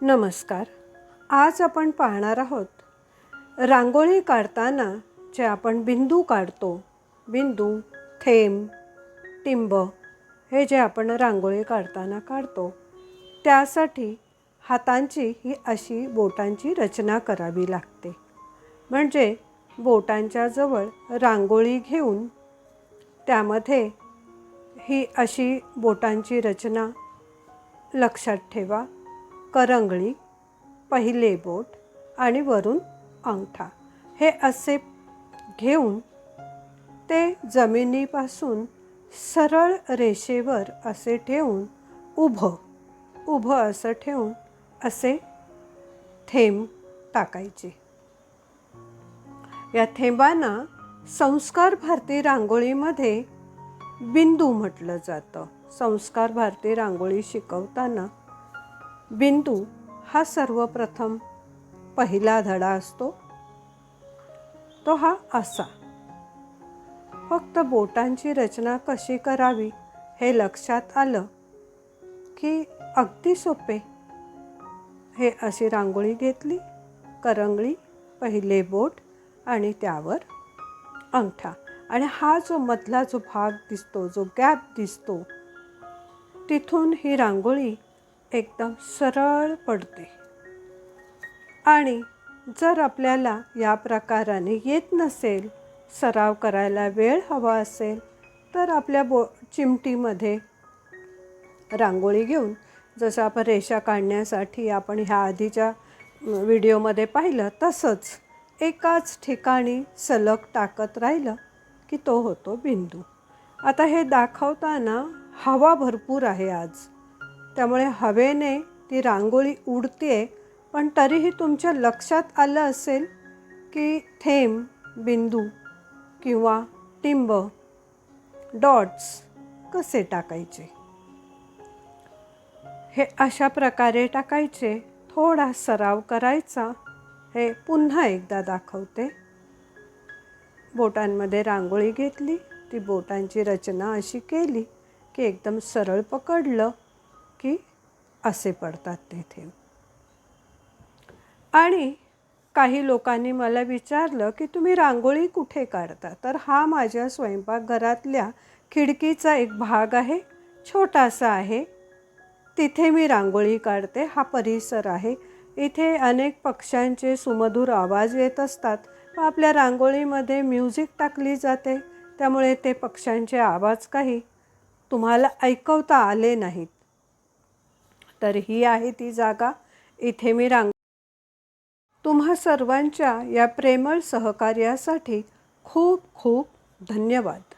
नमस्कार. आज आपण पाहणार आहोत रांगोळी काढताना जे आपण बिंदू काढतो, बिंदू, थेंब, टिंब हे जे आपण रांगोळी काढताना काढतो, त्यासाठी हातांची ही अशी बोटांची रचना करावी लागते. म्हणजे बोटांच्या जवळ रांगोळी घेऊन त्यामध्ये ही अशी बोटांची रचना लक्षात ठेवा. करंगळी, पहिले बोट आणि वरून अंगठा हे असे घेऊन ते जमिनीपासून सरळ रेषेवर असे ठेवून उभं असं ठेवून असे थेंब टाकायचे. या थेंबांना संस्कार भारती रांगोळीमध्ये बिंदू म्हटलं जातं. संस्कार भारती रांगोळी शिकवताना बिंदू हा सर्वप्रथम पहिला धडा असतो. तो हा असा. फक्त बोटांची रचना कशी करावी हे लक्षात आलं की अगदी सोपे. हे अशी रांगोळी घेतली, करंगळी, पहिले बोट आणि त्यावर अंगठा, आणि हा जो मधला जो भाग दिसतो, जो गॅप दिसतो, तिथून ही रांगोळी एकदम सरळ पडते. आणि जर आपल्याला या प्रकाराने येत नसेल, सराव करायला वेळ हवा असेल, तर आपल्या चिमटीमध्ये रांगोळी घेऊन, जसं आपण रेषा काढण्यासाठी आपण ह्या आधीच्या व्हिडिओमध्ये पाहिलं तसंच एकाच ठिकाणी सलग टाकत राहिलं की तो होतो बिंदू. आता हे दाखवताना हवा भरपूर आहे आज, त्यामुळे हवेने ती रांगोळी उडते, पण तरीही तुमच्या लक्षात आलं असेल की थेंब, बिंदू किंवा टिंब, डॉट्स कसे टाकायचे. हे अशा प्रकारे टाकायचे. थोडा सराव करायचा. हे पुन्हा एकदा दाखवते. बोटांमध्ये रांगोळी घेतली, ती बोटांची रचना अशी केली की एकदम सरळ पकडलं की असे पडतात ते थेंब. आणि काही लोकांनी मला विचारलं की तुम्ही रांगोळी कुठे काढता? तर हा माझ्या स्वयंपाकघरातल्या खिडकीचा एक भाग आहे, छोटासा आहे. तिथे मी रांगोळी काढते. हा परिसर आहे. इथे अनेक पक्ष्यांचे सुमधुर आवाज येत असतात. आपल्या रांगोळीमध्ये म्युझिक टाकली जाते, त्यामुळे ते पक्ष्यांचे आवाज काही तुम्हाला ऐकवता आले नाहीत. तर ही आहे ती जागा. इथे मी तुम्हा सर्वांच्या या प्रेमळ सहकार्यासाठी खूप खूप धन्यवाद.